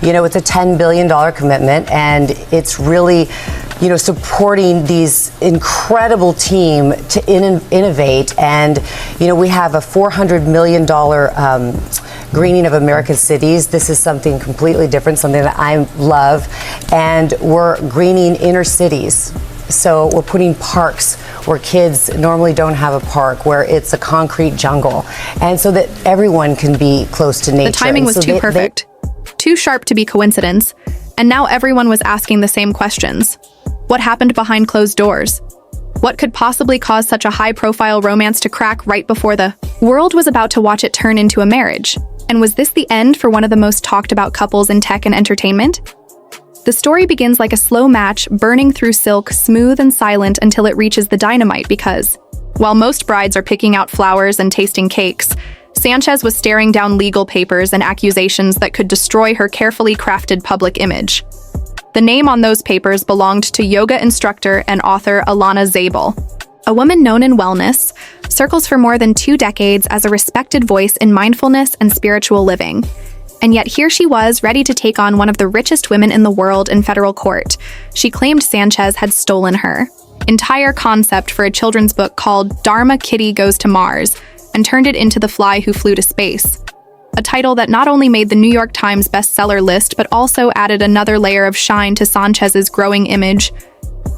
it's a $10 billion commitment, and it's really, supporting these incredible team to innovate. And, we have a $400 million greening of American cities. This is something completely different, something that I love. And we're greening inner cities. So we're putting parks where kids normally don't have a park, where it's a concrete jungle, and so that everyone can be close to nature. The timing was too perfect, too sharp to be coincidence, and now everyone was asking the same questions. What happened behind closed doors? What could possibly cause such a high-profile romance to crack right before the world was about to watch it turn into a marriage? And was this the end for one of the most talked-about couples in tech and entertainment? The story begins like a slow match, burning through silk, smooth and silent until it reaches the dynamite because, while most brides are picking out flowers and tasting cakes, Sanchez was staring down legal papers and accusations that could destroy her carefully crafted public image. The name on those papers belonged to yoga instructor and author Alana Zabel, a woman known in wellness, circles for more than 2 decades as a respected voice in mindfulness and spiritual living. And yet here she was, ready to take on one of the richest women in the world in federal court. She claimed Sanchez had stolen her entire concept for a children's book called Dharma Kitty Goes to Mars and turned it into The Fly Who Flew to Space, a title that not only made the New York Times bestseller list but also added another layer of shine to Sanchez's growing image.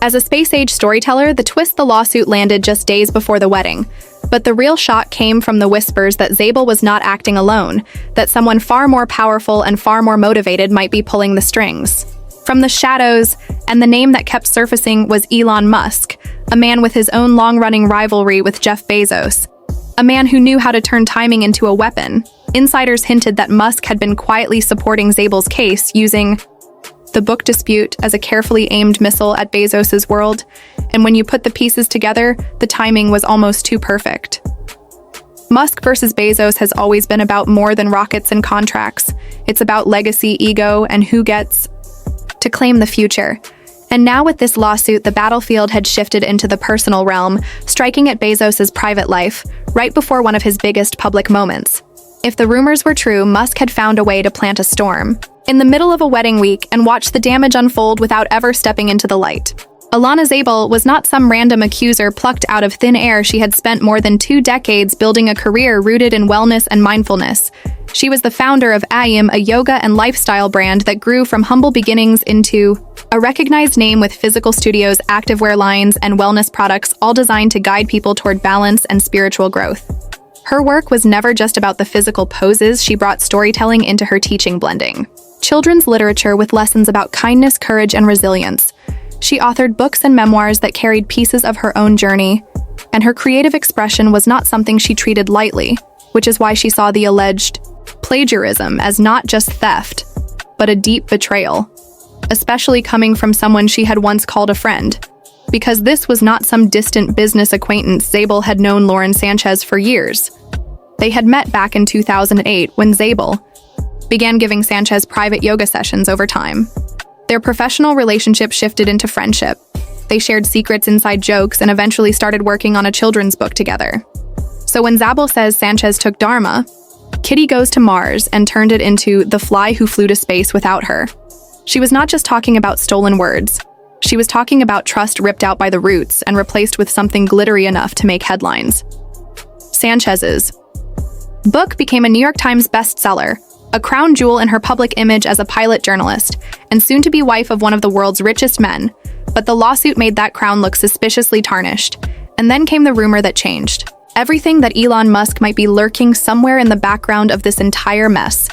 As a space-age storyteller, the lawsuit landed just days before the wedding. But the real shock came from the whispers that Zabel was not acting alone, that someone far more powerful and far more motivated might be pulling the strings. From the shadows, and the name that kept surfacing was Elon Musk, a man with his own long-running rivalry with Jeff Bezos, a man who knew how to turn timing into a weapon. Insiders hinted that Musk had been quietly supporting Zabel's case, using the book dispute as a carefully aimed missile at Bezos's world, and when you put the pieces together, the timing was almost too perfect. Musk versus Bezos has always been about more than rockets and contracts. It's about legacy, ego, and who gets to claim the future. And now with this lawsuit, the battlefield had shifted into the personal realm, striking at Bezos's private life, right before one of his biggest public moments. If the rumors were true, Musk had found a way to plant a storm in the middle of a wedding week and watch the damage unfold without ever stepping into the light. Alana Zabel was not some random accuser plucked out of thin air. She had spent more than 2 decades building a career rooted in wellness and mindfulness. She was the founder of Ayim, a yoga and lifestyle brand that grew from humble beginnings into a recognized name with physical studios, activewear lines, and wellness products, all designed to guide people toward balance and spiritual growth. Her work was never just about the physical poses. She brought storytelling into her teaching, blending children's literature with lessons about kindness, courage, and resilience. She authored books and memoirs that carried pieces of her own journey, and her creative expression was not something she treated lightly, which is why she saw the alleged plagiarism as not just theft, but a deep betrayal, especially coming from someone she had once called a friend. Because this was not some distant business acquaintance, Zabel had known Lauren Sanchez for years. They had met back in 2008 when Zabel began giving Sanchez private yoga sessions over time. Their professional relationship shifted into friendship. They shared secrets, inside jokes, and eventually started working on a children's book together. So when Zabel says Sanchez took Dharma Kitty Goes to Mars and turned it into The Fly Who Flew to Space without her, she was not just talking about stolen words. She was talking about trust ripped out by the roots and replaced with something glittery enough to make headlines. Sanchez's book became a New York Times bestseller, a crown jewel in her public image as a pilot journalist, and soon-to-be wife of one of the world's richest men. But the lawsuit made that crown look suspiciously tarnished. And then came the rumor that changed everything, that Elon Musk might be lurking somewhere in the background of this entire mess.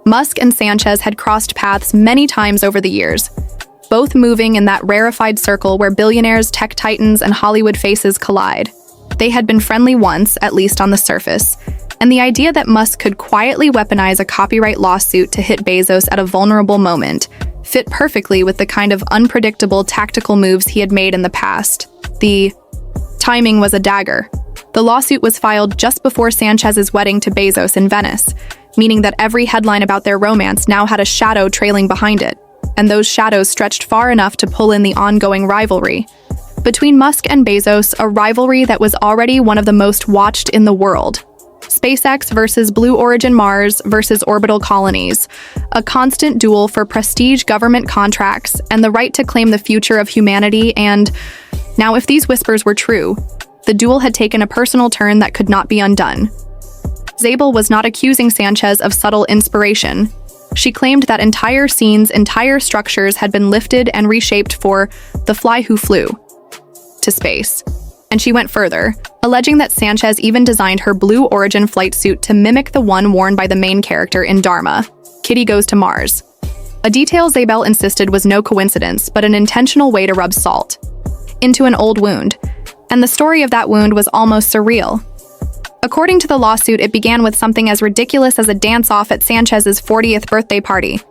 Musk and Sanchez had crossed paths many times over the years, both moving in that rarefied circle where billionaires, tech titans, and Hollywood faces collide. They had been friendly once, at least on the surface, and the idea that Musk could quietly weaponize a copyright lawsuit to hit Bezos at a vulnerable moment fit perfectly with the kind of unpredictable tactical moves he had made in the past. The timing was a dagger. The lawsuit was filed just before Sanchez's wedding to Bezos in Venice, meaning that every headline about their romance now had a shadow trailing behind it, and those shadows stretched far enough to pull in the ongoing rivalry between Musk and Bezos, a rivalry that was already one of the most watched in the world. SpaceX versus Blue Origin Mars versus orbital colonies, a constant duel for prestige government contracts and the right to claim the future of humanity. And now, if these whispers were true, the duel had taken a personal turn that could not be undone. Zabel was not accusing Sanchez of subtle inspiration. She claimed that entire scenes, entire structures had been lifted and reshaped for the fly who flew to space. And she went further, alleging that Sanchez even designed her Blue Origin flight suit to mimic the one worn by the main character in Dharma, Kitty Goes to Mars. A detail Zabel insisted was no coincidence, but an intentional way to rub salt into an old wound. And the story of that wound was almost surreal. According to the lawsuit, it began with something as ridiculous as a dance-off at Sanchez's 40th birthday party,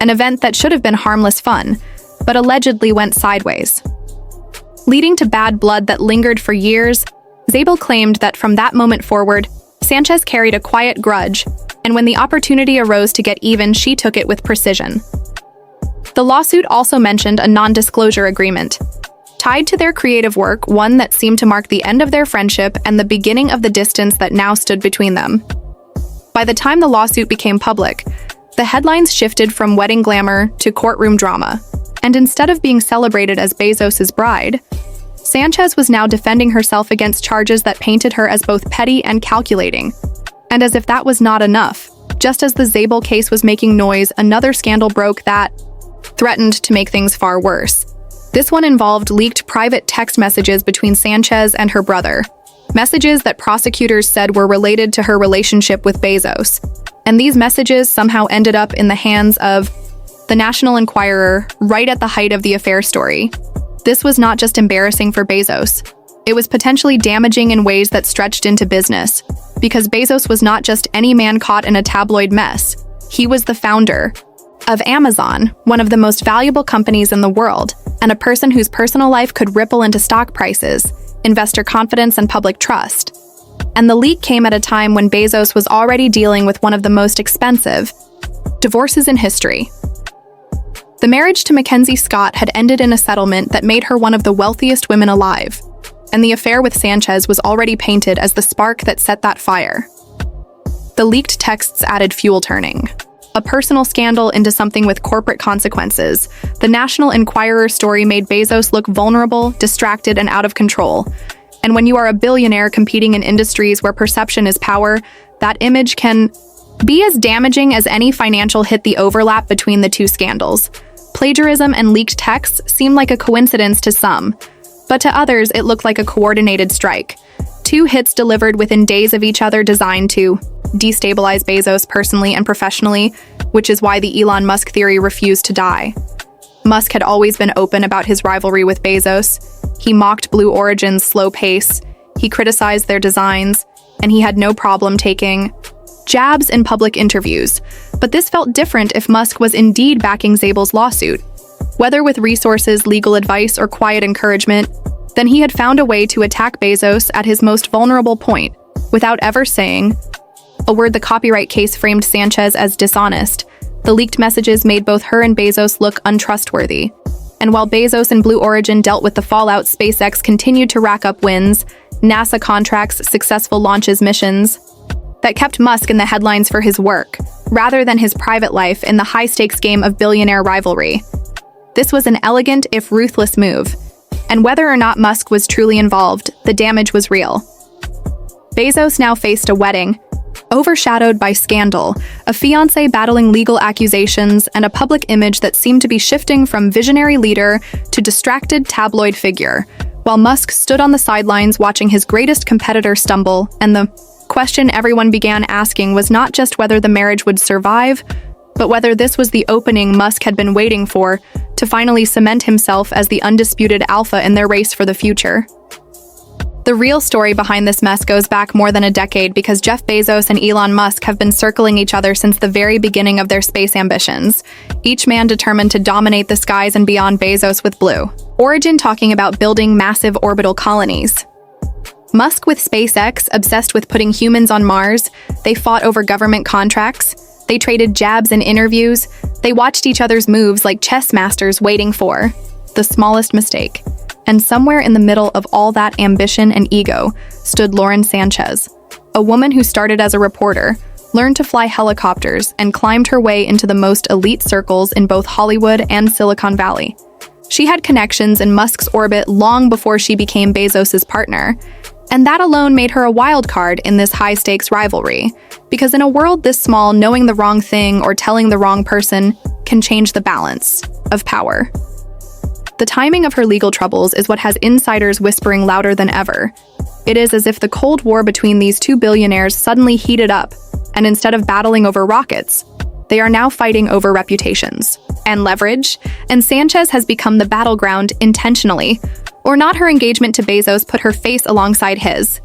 an event that should have been harmless fun, but allegedly went sideways. Leading to bad blood that lingered for years, Zabel claimed that from that moment forward, Sanchez carried a quiet grudge, and when the opportunity arose to get even, she took it with precision. The lawsuit also mentioned a non-disclosure agreement, tied to their creative work, one that seemed to mark the end of their friendship and the beginning of the distance that now stood between them. By the time the lawsuit became public, the headlines shifted from wedding glamour to courtroom drama, and instead of being celebrated as Bezos' bride, Sanchez was now defending herself against charges that painted her as both petty and calculating. And as if that was not enough, just as the Zabel case was making noise, another scandal broke that threatened to make things far worse. This one involved leaked private text messages between Sanchez and her brother, messages that prosecutors said were related to her relationship with Bezos. And these messages somehow ended up in the hands of the National Enquirer right at the height of the affair story. This was not just embarrassing for Bezos. It was potentially damaging in ways that stretched into business, because Bezos was not just any man caught in a tabloid mess. He was the founder of Amazon, one of the most valuable companies in the world, and a person whose personal life could ripple into stock prices, investor confidence, and public trust. And the leak came at a time when Bezos was already dealing with one of the most expensive divorces in history. The marriage to Mackenzie Scott had ended in a settlement that made her one of the wealthiest women alive, and the affair with Sanchez was already painted as the spark that set that fire. The leaked texts added fuel, turning a personal scandal into something with corporate consequences. The National Enquirer story made Bezos look vulnerable, distracted, and out of control. And when you are a billionaire competing in industries where perception is power, that image can be as damaging as any financial hit. The overlap between the two scandals, plagiarism and leaked texts, seemed like a coincidence to some, but to others it looked like a coordinated strike. Two hits delivered within days of each other, designed to destabilize Bezos personally and professionally, which is why the Elon Musk theory refused to die. Musk had always been open about his rivalry with Bezos. He mocked Blue Origin's slow pace, he criticized their designs, and he had no problem taking jabs in public interviews. But this felt different if Musk was indeed backing Zabel's lawsuit. Whether with resources, legal advice, or quiet encouragement, then he had found a way to attack Bezos at his most vulnerable point, without ever saying a word. The copyright case framed Sanchez as dishonest. The leaked messages made both her and Bezos look untrustworthy. And while Bezos and Blue Origin dealt with the fallout, SpaceX continued to rack up wins, NASA contracts, successful launches, missions that kept Musk in the headlines for his work, rather than his private life in the high-stakes game of billionaire rivalry. This was an elegant, if ruthless, move. And whether or not Musk was truly involved, the damage was real. Bezos now faced a wedding overshadowed by scandal, a fiancé battling legal accusations, and a public image that seemed to be shifting from visionary leader to distracted tabloid figure, while Musk stood on the sidelines watching his greatest competitor stumble. And the question everyone began asking was not just whether the marriage would survive, but whether this was the opening Musk had been waiting for to finally cement himself as the undisputed alpha in their race for the future. The real story behind this mess goes back more than a decade, because Jeff Bezos and Elon Musk have been circling each other since the very beginning of their space ambitions, each man determined to dominate the skies and beyond. Bezos with Blue Origin talking about building massive orbital colonies. Musk with SpaceX, obsessed with putting humans on Mars. They fought over government contracts. They traded jabs in interviews. They watched each other's moves like chess masters, waiting for the smallest mistake. And somewhere in the middle of all that ambition and ego stood Lauren Sanchez, a woman who started as a reporter, learned to fly helicopters, and climbed her way into the most elite circles in both Hollywood and Silicon Valley. She had connections in Musk's orbit long before she became Bezos' partner, and that alone made her a wild card in this high-stakes rivalry, because in a world this small, knowing the wrong thing or telling the wrong person can change the balance of power. The timing of her legal troubles is what has insiders whispering louder than ever. It is as if the Cold War between these two billionaires suddenly heated up, and instead of battling over rockets, they are now fighting over reputations and leverage, and Sanchez has become the battleground intentionally, or not. Her engagement to Bezos put her face alongside his.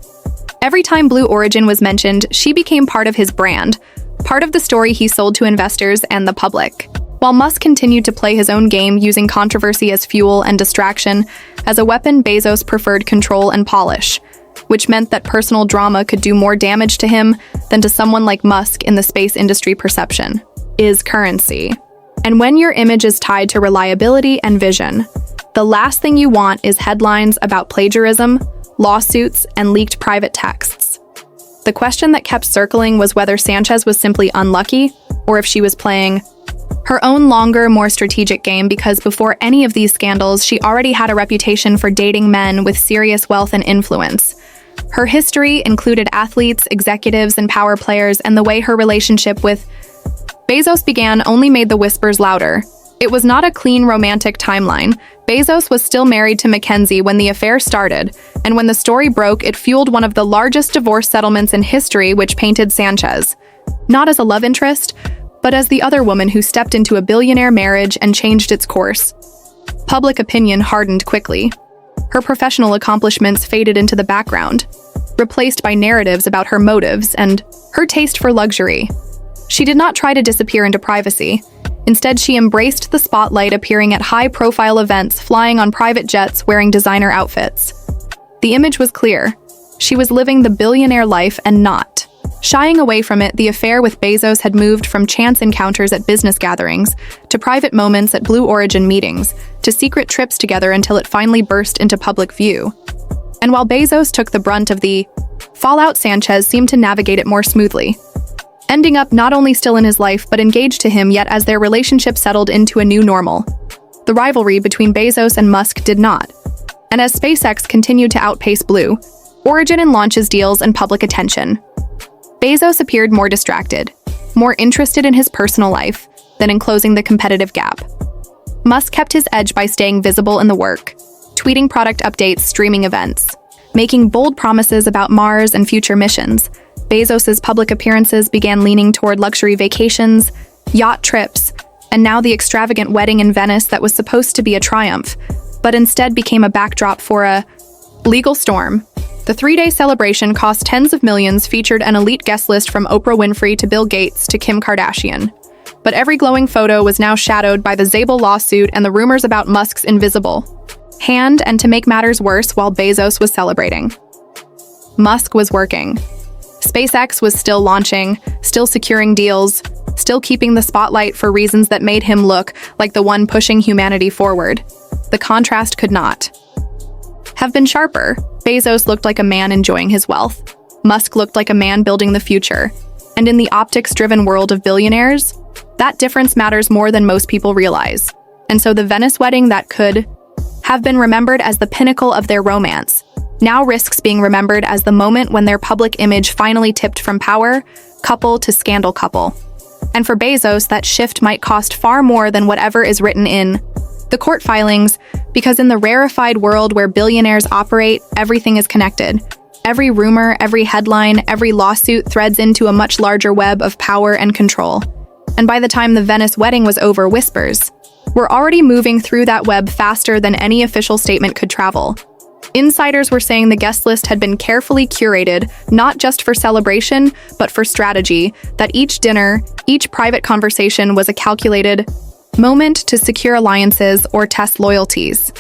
Every time Blue Origin was mentioned, she became part of his brand, part of the story he sold to investors and the public. While Musk continued to play his own game using controversy as fuel and distraction, as a weapon, Bezos preferred control and polish, which meant that personal drama could do more damage to him than to someone like Musk in the space industry. Perception is currency. And when your image is tied to reliability and vision, the last thing you want is headlines about plagiarism, lawsuits, and leaked private texts. The question that kept circling was whether Sanchez was simply unlucky or if she was playing her own longer, more strategic game, because before any of these scandals, she already had a reputation for dating men with serious wealth and influence. Her history included athletes, executives, and power players, and the way her relationship with Bezos began only made the whispers louder. It was not a clean romantic timeline. Bezos was still married to Mackenzie when the affair started, and when the story broke, it fueled one of the largest divorce settlements in history, which painted Sanchez not as a love interest, but as the other woman who stepped into a billionaire marriage and changed its course. Public opinion hardened quickly. Her professional accomplishments faded into the background, replaced by narratives about her motives and her taste for luxury. She did not try to disappear into privacy. Instead, she embraced the spotlight, appearing at high-profile events, flying on private jets, wearing designer outfits. The image was clear. She was living the billionaire life and not shying away from it. The affair with Bezos had moved from chance encounters at business gatherings to private moments at Blue Origin meetings to secret trips together until it finally burst into public view. And while Bezos took the brunt of the fallout, Sanchez seemed to navigate it more smoothly, ending up not only still in his life but engaged to him yet as their relationship settled into a new normal. The rivalry between Bezos and Musk did not. And as SpaceX continued to outpace Blue Origin in launches, deals, and public attention, Bezos appeared more distracted, more interested in his personal life than in closing the competitive gap. Musk kept his edge by staying visible in the work, tweeting product updates, streaming events, making bold promises about Mars and future missions. Bezos's public appearances began leaning toward luxury vacations, yacht trips, and now the extravagant wedding in Venice that was supposed to be a triumph, but instead became a backdrop for a legal storm. The 3-day celebration cost tens of millions, featured an elite guest list from Oprah Winfrey to Bill Gates to Kim Kardashian. But every glowing photo was now shadowed by the Zabel lawsuit and the rumors about Musk's invisible hand. And to make matters worse, while Bezos was celebrating, Musk was working. SpaceX was still launching, still securing deals, still keeping the spotlight for reasons that made him look like the one pushing humanity forward. The contrast could not have been sharper. Bezos looked like a man enjoying his wealth. Musk looked like a man building the future. And in the optics-driven world of billionaires, that difference matters more than most people realize. And so the Venice wedding that could have been remembered as the pinnacle of their romance now risks being remembered as the moment when their public image finally tipped from power couple to scandal couple. And for Bezos, that shift might cost far more than whatever is written in the court filings, because in the rarefied world where billionaires operate, everything is connected. Every rumor, every headline, every lawsuit threads into a much larger web of power and control. And by the time the Venice wedding was over, whispers were already moving through that web faster than any official statement could travel. Insiders were saying the guest list had been carefully curated, not just for celebration, but for strategy, that each dinner, each private conversation was a calculated moment to secure alliances or test loyalties.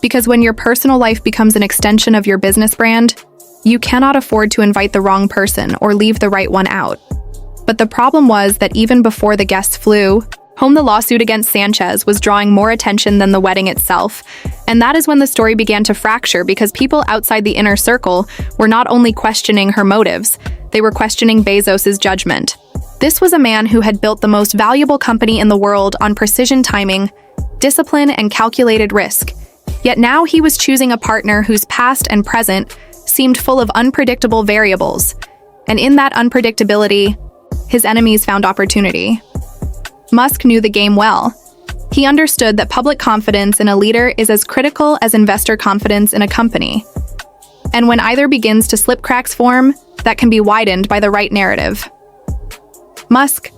Because when your personal life becomes an extension of your business brand, you cannot afford to invite the wrong person or leave the right one out. But the problem was that even before the guests flew home, the lawsuit against Sanchez was drawing more attention than the wedding itself. And that is when the story began to fracture, because people outside the inner circle were not only questioning her motives, They were questioning Bezos' judgment. This was a man who had built the most valuable company in the world on precision timing, discipline, and calculated risk. Yet now he was choosing a partner whose past and present seemed full of unpredictable variables. And in that unpredictability, his enemies found opportunity. Musk knew the game well. He understood that public confidence in a leader is as critical as investor confidence in a company. And when either begins to slip, cracks form that can be widened by the right narrative. Musk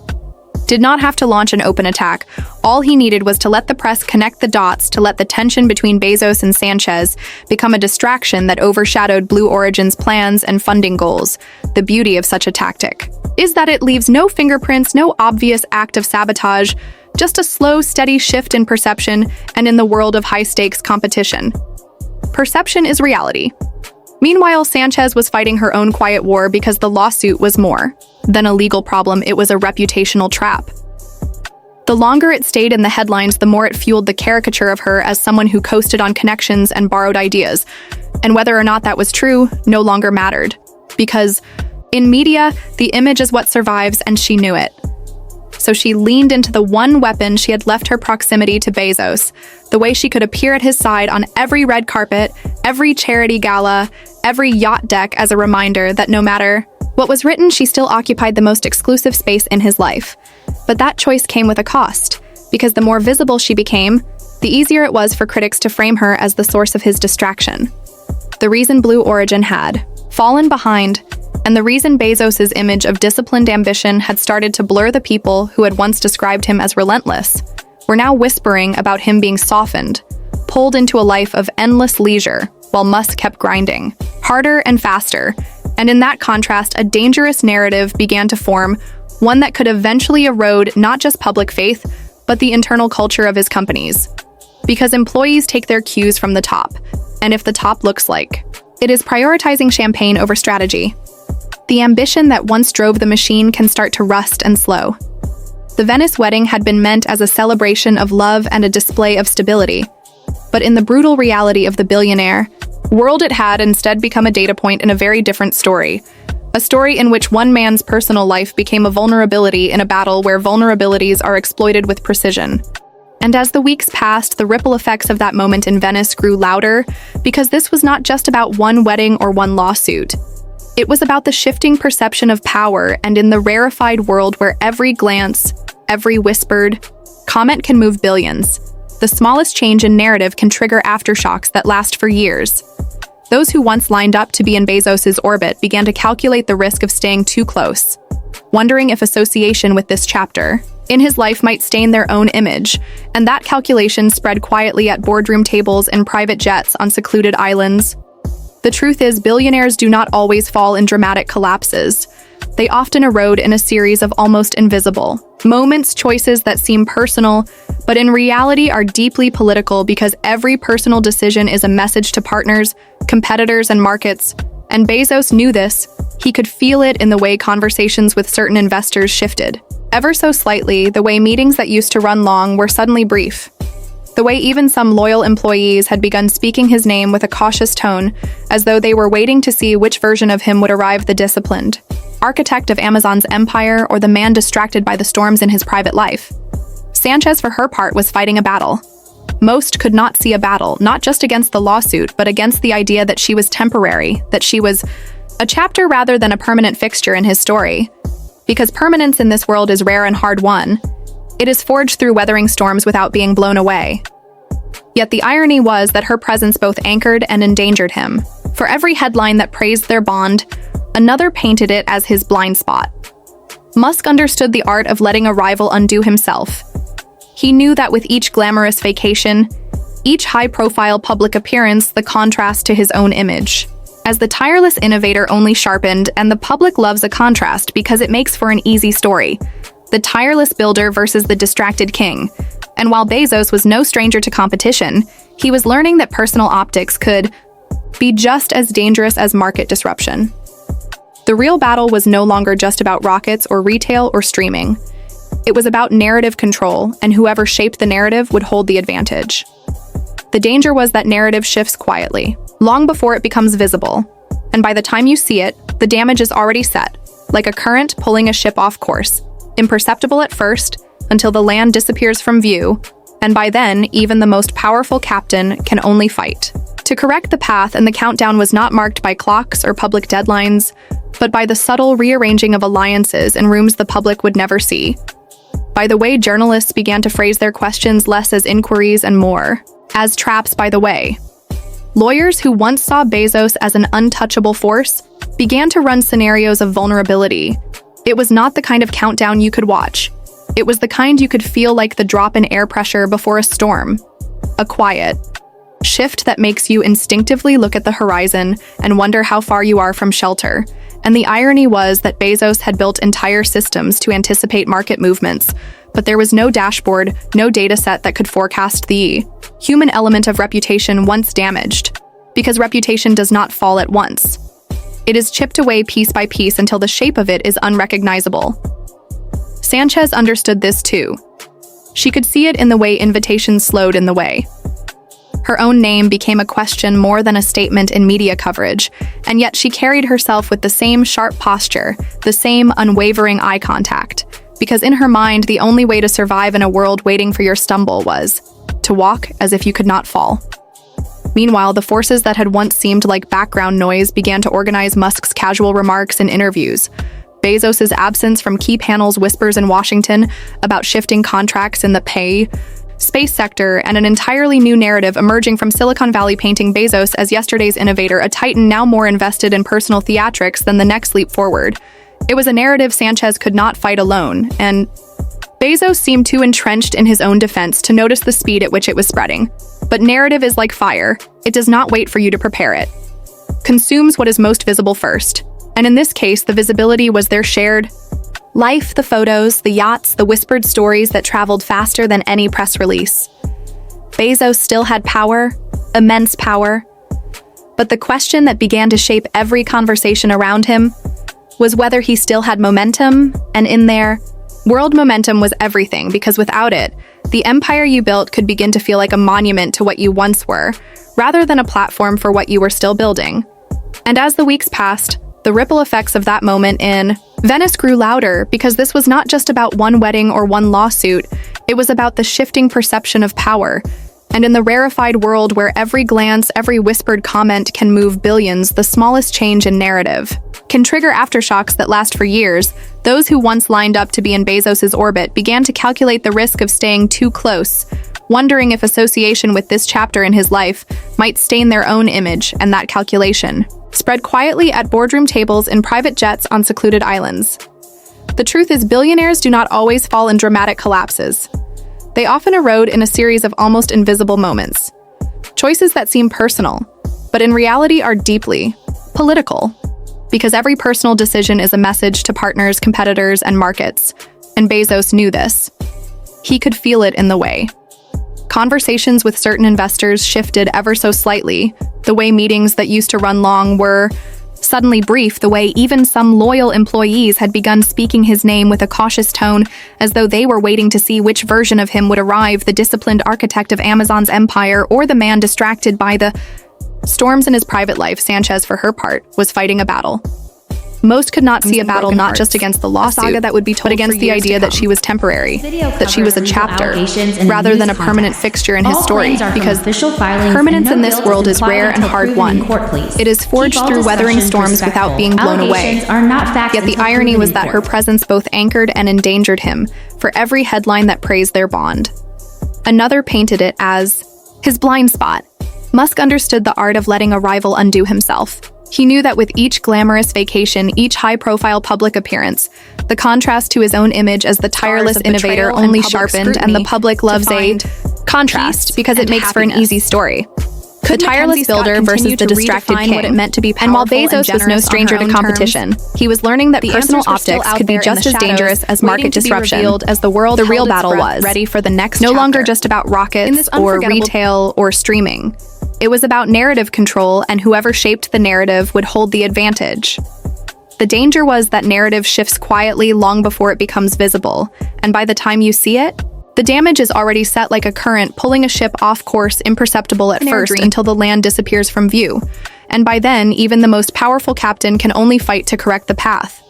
did not have to launch an open attack. All he needed was to let the press connect the dots, to let the tension between Bezos and Sanchez become a distraction that overshadowed Blue Origin's plans and funding goals. The beauty of such a tactic is that it leaves no fingerprints, no obvious act of sabotage, just a slow, steady shift in perception and in the world of high-stakes competition. Perception is reality. Meanwhile, Sanchez was fighting her own quiet war because the lawsuit was more than a legal problem, it was a reputational trap. The longer it stayed in the headlines, the more it fueled the caricature of her as someone who coasted on connections and borrowed ideas. And whether or not that was true no longer mattered. Because in media, the image is what survives, and she knew it. So she leaned into the one weapon she had left: her proximity to Bezos, the way she could appear at his side on every red carpet, every charity gala, every yacht deck, as a reminder that no matter what was written, she still occupied the most exclusive space in his life. But that choice came with a cost, because the more visible she became, the easier it was for critics to frame her as the source of his distraction. The reason Blue Origin had fallen behind, and the reason Bezos' image of disciplined ambition had started to blur the people who had once described him as relentless, were now whispering about him being softened, pulled into a life of endless leisure, while Musk kept grinding, harder and faster. And in that contrast, a dangerous narrative began to form, one that could eventually erode not just public faith, but the internal culture of his companies. Because employees take their cues from the top, and if the top looks like it is prioritizing champagne over strategy, the ambition that once drove the machine can start to rust and slow. The Venice wedding had been meant as a celebration of love and a display of stability. But in the brutal reality of the billionaire world, it had instead become a data point in a very different story. A story in which one man's personal life became a vulnerability in a battle where vulnerabilities are exploited with precision. And as the weeks passed, the ripple effects of that moment in Venice grew louder, because this was not just about one wedding or one lawsuit. It was about the shifting perception of power, and in the rarefied world where every glance, every whispered comment can move billions, the smallest change in narrative can trigger aftershocks that last for years. Those who once lined up to be in Bezos' orbit began to calculate the risk of staying too close, wondering if association with this chapter in his life might stain their own image, and that calculation spread quietly at boardroom tables and private jets on secluded islands. The truth is, billionaires do not always fall in dramatic collapses. They often erode in a series of almost invisible moments, choices that seem personal, but in reality are deeply political, because every personal decision is a message to partners, competitors, and markets. And Bezos knew this. He could feel it in the way conversations with certain investors shifted. Ever so slightly, the way meetings that used to run long were suddenly brief. The way even some loyal employees had begun speaking his name with a cautious tone, as though they were waiting to see which version of him would arrive: the disciplined architect of Amazon's empire, or the man distracted by the storms in his private life. Sanchez, for her part, was fighting a battle. Most could not see a battle, not just against the lawsuit, but against the idea that she was temporary, that she was a chapter rather than a permanent fixture in his story. Because permanence in this world is rare and hard won. It is forged through weathering storms without being blown away. Yet the irony was that her presence both anchored and endangered him. For every headline that praised their bond, another painted it as his blind spot. Musk understood the art of letting a rival undo himself. He knew that with each glamorous vacation, each high-profile public appearance, the contrast to his own image. As the tireless innovator only sharpened, and the public loves a contrast because it makes for an easy story. The tireless builder versus the distracted king. And while Bezos was no stranger to competition, he was learning that personal optics could be just as dangerous as market disruption. The real battle was no longer just about rockets or retail or streaming. It was about narrative control, and whoever shaped the narrative would hold the advantage. The danger was that narrative shifts quietly, long before it becomes visible. And by the time you see it, the damage is already set. like a current pulling a ship off course, imperceptible at first, until the land disappears from view, and by then, even the most powerful captain can only fight to correct the path, and the countdown was not marked by clocks or public deadlines, but by the subtle rearranging of alliances in rooms the public would never see, by the way journalists began to phrase their questions less as inquiries and more as traps by the way. Lawyers who once saw Bezos as an untouchable force began to run scenarios of vulnerability. It was not the kind of countdown you could watch. It was the kind you could feel like the drop in air pressure before a storm. A quiet shift that makes you instinctively look at the horizon and wonder how far you are from shelter. And the irony was that Bezos had built entire systems to anticipate market movements, but there was no dashboard, no data set that could forecast the human element of reputation once damaged, because reputation does not fall at once. It is chipped away piece by piece until the shape of it is unrecognizable. Sanchez understood this too. She could see it in the way invitations slowed in the way. Her own name became a question more than a statement in media coverage, and yet she carried herself with the same sharp posture, the same unwavering eye contact, because in her mind, the only way to survive in a world waiting for your stumble was to walk as if you could not fall. Meanwhile, the forces that had once seemed like background noise began to organize Musk's casual remarks in interviews. Bezos's absence from key panels whispers in Washington about shifting contracts in the space sector, and an entirely new narrative emerging from Silicon Valley painting Bezos as yesterday's innovator, a titan now more invested in personal theatrics than the next leap forward. It was a narrative Sanchez could not fight alone, and Bezos seemed too entrenched in his own defense to notice the speed at which it was spreading. But narrative is like fire. It does not wait for you to prepare it. Consumes what is most visible first. And in this case, the visibility was their shared life, the photos, the yachts, the whispered stories that traveled faster than any press release. Bezos still had power, immense power. But the question that began to shape every conversation around him was whether he still had momentum, and in there, world momentum was everything, because without it, the empire you built could begin to feel like a monument to what you once were, rather than a platform for what you were still building. And as the weeks passed, the ripple effects of that moment in Venice grew louder, because this was not just about one wedding or one lawsuit, it was about the shifting perception of power. And in the rarefied world where every glance, every whispered comment can move billions, the smallest change in narrative can trigger aftershocks that last for years. Those who once lined up to be in Bezos's orbit began to calculate the risk of staying too close, wondering if association with this chapter in his life might stain their own image, and that calculation spread quietly at boardroom tables in private jets on secluded islands. The truth is, billionaires do not always fall in dramatic collapses. They often erode in a series of almost invisible moments. Choices that seem personal, but in reality are deeply political. Because every personal decision is a message to partners, competitors, and markets. And Bezos knew this. He could feel it in the way conversations with certain investors shifted ever so slightly, the way meetings that used to run long were suddenly brief, the way even some loyal employees had begun speaking his name with a cautious tone, as though they were waiting to see which version of him would arrive, the disciplined architect of Amazon's empire or the man distracted by the storms in his private life. Sanchez, for her part, was fighting a battle. Most could not see a battle not just against the lawsuit, that would be told, but against the idea that she was temporary, that she was a chapter, rather than a permanent fixture in his story, because permanence in this world is rare and hard won. It is forged through weathering storms without being blown away. Yet the irony was that her presence both anchored and endangered him, for every headline that praised their bond. Another painted it as his blind spot. Musk understood the art of letting a rival undo himself. He knew that with each glamorous vacation, each high-profile public appearance, the contrast to his own image as the tireless innovator only sharpened, and the public loves a contrast because it makes for an easy story. The tireless builder versus the distracted king. What it meant to be powerful, and while Bezos was no stranger to competition, he was learning that personal optics could be just as dangerous as market disruption. As the world, the real battle was ready for the next no longer just about rockets or retail or streaming. It was about narrative control, and whoever shaped the narrative would hold the advantage. The danger was that narrative shifts quietly long before it becomes visible, and by the time you see it, the damage is already set like a current pulling a ship off course, imperceptible at first until the land disappears from view. And by then, even the most powerful captain can only fight to correct the path.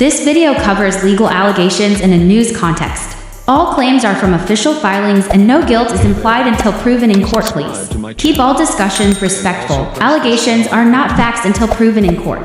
This video covers legal allegations in a news context. All claims are from official filings and no guilt is implied until proven in court, please. Keep all discussions respectful. Allegations are not facts until proven in court.